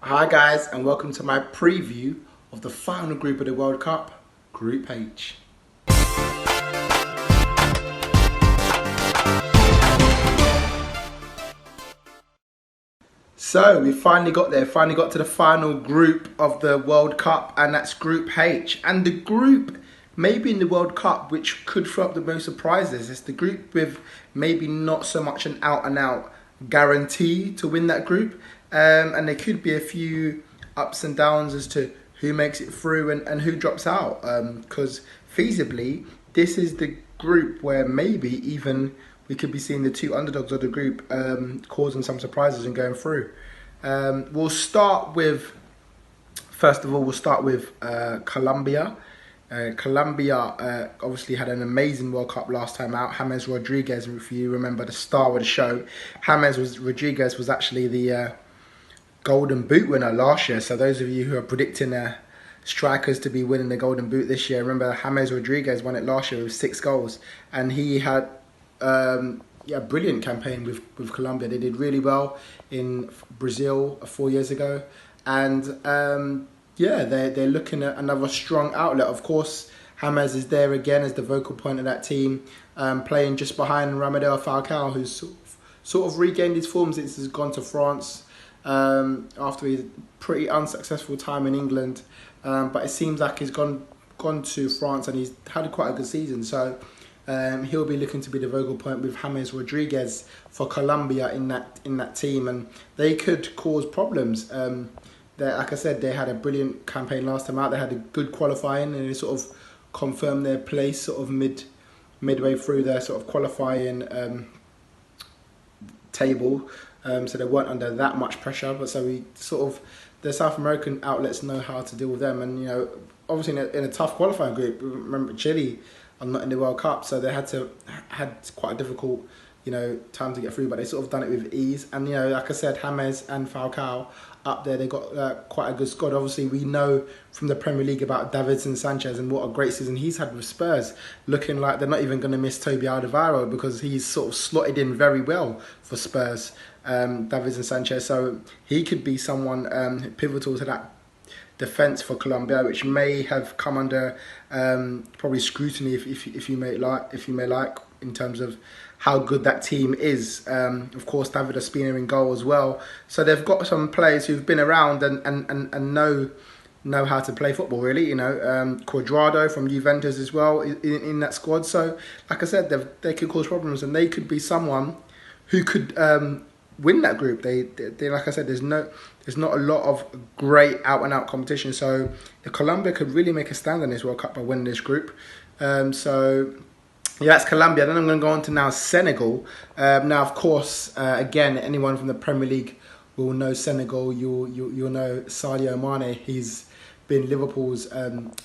Hi guys, and welcome to my preview of the final group of the World Cup, Group H. So we finally got there, finally got to the final group of the World Cup, and that's Group H. And the group, maybe in the World Cup, which could throw up the most surprises. It's the group with maybe not so much an out-and-out guarantee to win that group. And there could be a few ups and downs as to who makes it through and who drops out. Because feasibly, this is the group where maybe even we could be seeing the two underdogs of the group causing some surprises and going through. We'll start with, first of all, Colombia. Colombia obviously had an amazing World Cup last time out. James Rodriguez, if you remember, the star of the show. Rodriguez was actually the Golden Boot winner last year. So those of you who are predicting strikers to be winning the Golden Boot this year, remember James Rodriguez won it last year with 6 goals, and he had a brilliant campaign with Colombia. They did really well in Brazil 4 years ago, and they're looking at another strong outlet. Of course, James is there again as the vocal point of that team, playing just behind Radamel Falcao, who's sort of regained his form since he's gone to France after his pretty unsuccessful time in England. But it seems like he's gone to France and he's had quite a good season. So he'll be looking to be the vocal point with James Rodriguez for Colombia in that team, and they could cause problems. Like I said, they had a brilliant campaign last time out. They had a good qualifying, and they sort of confirmed their place sort of midway through their sort of qualifying table. So they weren't under that much pressure. But so we sort of, the South American outlets know how to deal with them, and obviously in a tough qualifying group. Remember, Chile are not in the World Cup, so they had quite a difficult time to get through, but they sort of done it with ease. And like I said, James and Falcao up there, they got quite a good squad. Obviously, we know from the Premier League about Davinson Sanchez and what a great season he's had with Spurs, looking like they're not even going to miss Toby Alderweireld because he's sort of slotted in very well for Spurs, Davinson Sanchez. So he could be someone pivotal to that defence for Colombia, which may have come under probably scrutiny, if you may like, in terms of how good that team is. Of course, David Ospina in goal as well. So they've got some players who've been around and know how to play football, really. Cuadrado from Juventus as well in that squad. So, like I said, they could cause problems, and they could be someone who could win that group. They like I said, there's not a lot of great out and out competition. So Colombia could really make a stand in this World Cup by winning this group. Yeah, that's Colombia. Then I'm going to go on to now Senegal. Now, of course, again, anyone from the Premier League will know Senegal. You'll know Sadio Mane. He's been Liverpool's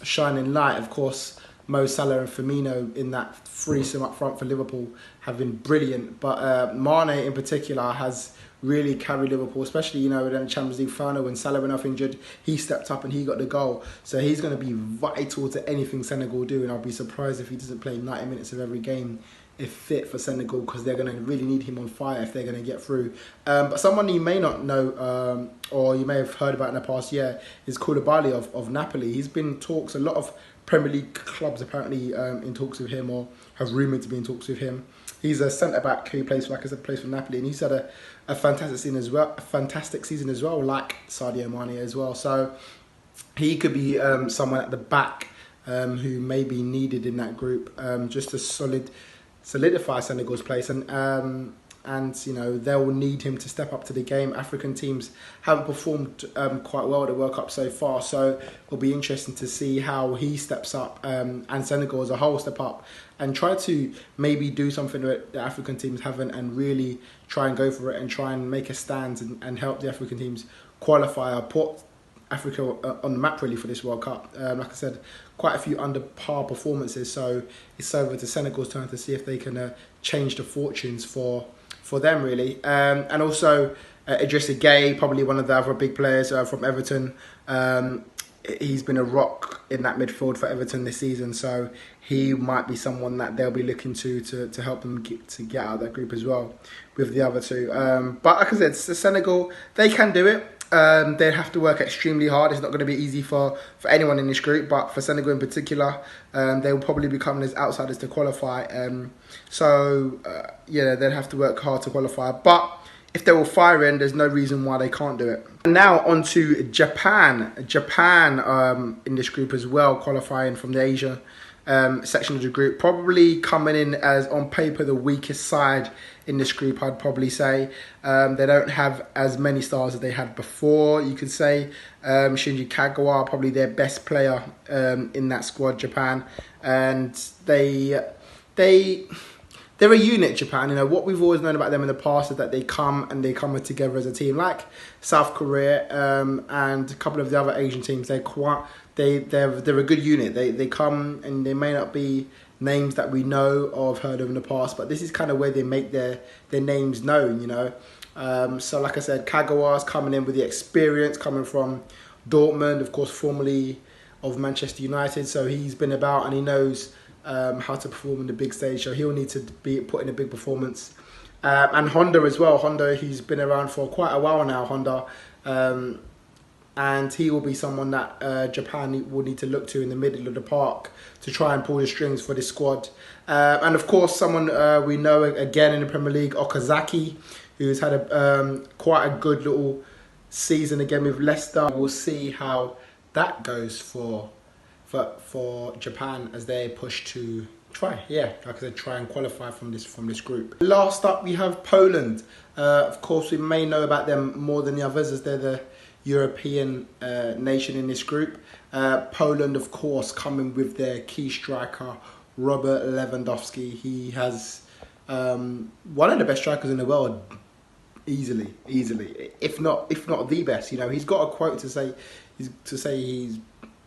shining light. Of course, Mo Salah and Firmino in that threesome up front for Liverpool have been brilliant. But Mane in particular has really carried Liverpool, especially in the Champions League final when Salah went off injured. He stepped up and he got the goal. So he's going to be vital to anything Senegal do, and I'll be surprised if he doesn't play 90 minutes of every game if fit for Senegal, because they're going to really need him on fire if they're going to get through. But someone you may not know or you may have heard about in the past year is Koulibaly of Napoli. He's been in talks. A lot of Premier League clubs apparently in talks with him, or have rumoured to be in talks with him. He's a centre back who plays for Napoli, and he's had a fantastic season as well, like Sadio Mane as well. So he could be someone at the back who may be needed in that group, just to solidify Senegal's place, and they'll need him to step up to the game. African teams haven't performed quite well at the World Cup so far, so it'll be interesting to see how he steps up, and Senegal as a whole step up and try to maybe do something that the African teams haven't, and really try and go for it and try and make a stand and help the African teams qualify or put Africa on the map really for this World Cup. Like I said, quite a few under par performances, so it's over to Senegal's turn to see if they can change the fortunes for them really. And also Idrissa Gueye, probably one of the other big players from Everton. He's been a rock in that midfield for Everton this season, so he might be someone that they'll be looking to help them get out of that group as well with the other two. But like I said, Senegal, they can do it. They have to work extremely hard. It's not going to be easy for anyone in this group, but for Senegal in particular, they will probably be coming as outsiders to qualify. Yeah, they'll have to work hard to qualify. But if they're all firing, there's no reason why they can't do it. And now on to Japan. Japan in this group as well, qualifying from the Asia section of the group, probably coming in as on paper the weakest side in this group, I'd probably say. They don't have as many stars as they had before, you could say. Shinji Kagawa, probably their best player in that squad, Japan. And they're a unit, Japan. You know, what we've always known about them in the past is that they come together as a team, like South Korea and a couple of the other Asian teams. They're a good unit. They come, and they may not be names that we know or have heard of in the past, but this is kind of where they make their names known, you know. So like I said, Kagawa's coming in with the experience, coming from Dortmund, of course, formerly of Manchester United. So he's been about and he knows how to perform in the big stage. So he'll need to be put in a big performance. And Honda as well. Honda, he's been around for quite a while now, Honda. And he will be someone that Japan will need to look to in the middle of the park to try and pull the strings for this squad. And of course, someone we know again in the Premier League, Okazaki, who's had quite a good little season again with Leicester. We'll see how that goes for Japan as they push to try and qualify from this group. Last up, we have Poland. Of course, we may know about them more than the others as they're the European nation in this group. Poland, of course, coming with their key striker, Robert Lewandowski. He has one of the best strikers in the world, easily, if not the best. You know, he's got a quote to say he's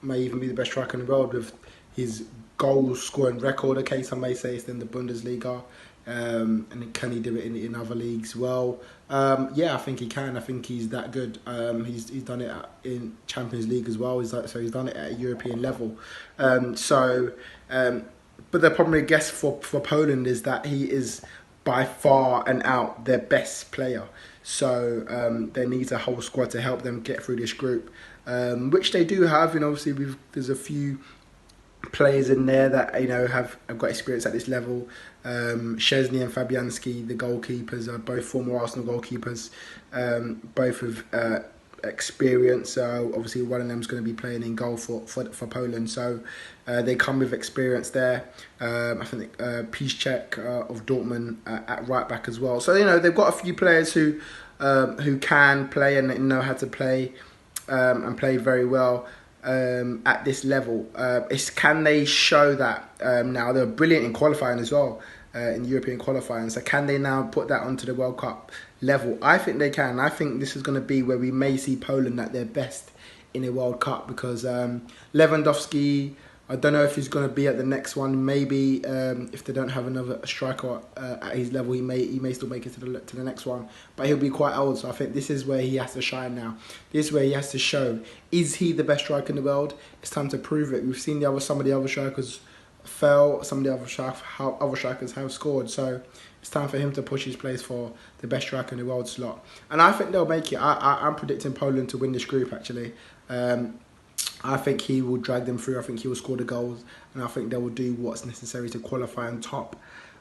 may even be the best striker in the world with his goal scoring record. Okay, some may say it's in the Bundesliga. And can he do it in other leagues? Well, yeah, I think he can. I think he's that good. He's done it in Champions League as well. So he's done it at a European level. But the problem, I guess, for Poland is that he is by far and out their best player. So they need a whole squad to help them get through this group, which they do have. You know, obviously there's a few players in there that have got experience at this level. Szczesny and Fabianski, the goalkeepers, are both former Arsenal goalkeepers, both with experience. So obviously one of them is going to be playing in goal for Poland. So they come with experience there. I think Piszczek of Dortmund at right back as well. So they've got a few players who can play and know how to play and play very well. At this level, can they show that now? They're brilliant in qualifying as well, in European qualifying. So can they now put that onto the World Cup level? I think they can. I think this is going to be where we may see Poland at their best in a World Cup, because Lewandowski, I don't know if he's going to be at the next one. Maybe if they don't have another striker at his level, he may still make it to the next one. But he'll be quite old, so I think this is where he has to shine now. This is where he has to show, is he the best striker in the world? It's time to prove it. We've seen some of the other strikers fail. Some of the other strikers have scored. So it's time for him to push his place for the best striker in the world slot. And I think they'll make it. I'm predicting Poland to win this group, actually. I think he will drag them through. I think he will score the goals, and I think they will do what's necessary to qualify on top.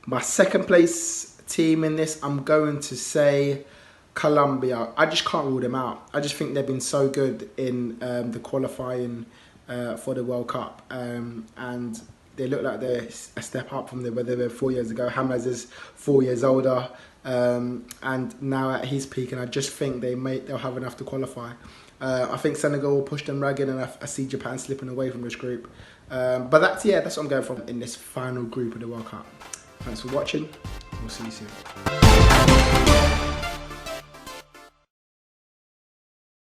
My second place team in this, I'm going to say Colombia. I just can't rule them out. I just think they've been so good in the qualifying for the World Cup, and they look like they're a step up from where they were 4 years ago. James is 4 years older, and now at his peak, and I just think they'll have enough to qualify. I think Senegal will push them ragged, and I see Japan slipping away from this group. But that's what I'm going for in this final group of the World Cup. Thanks for watching. We'll see you soon.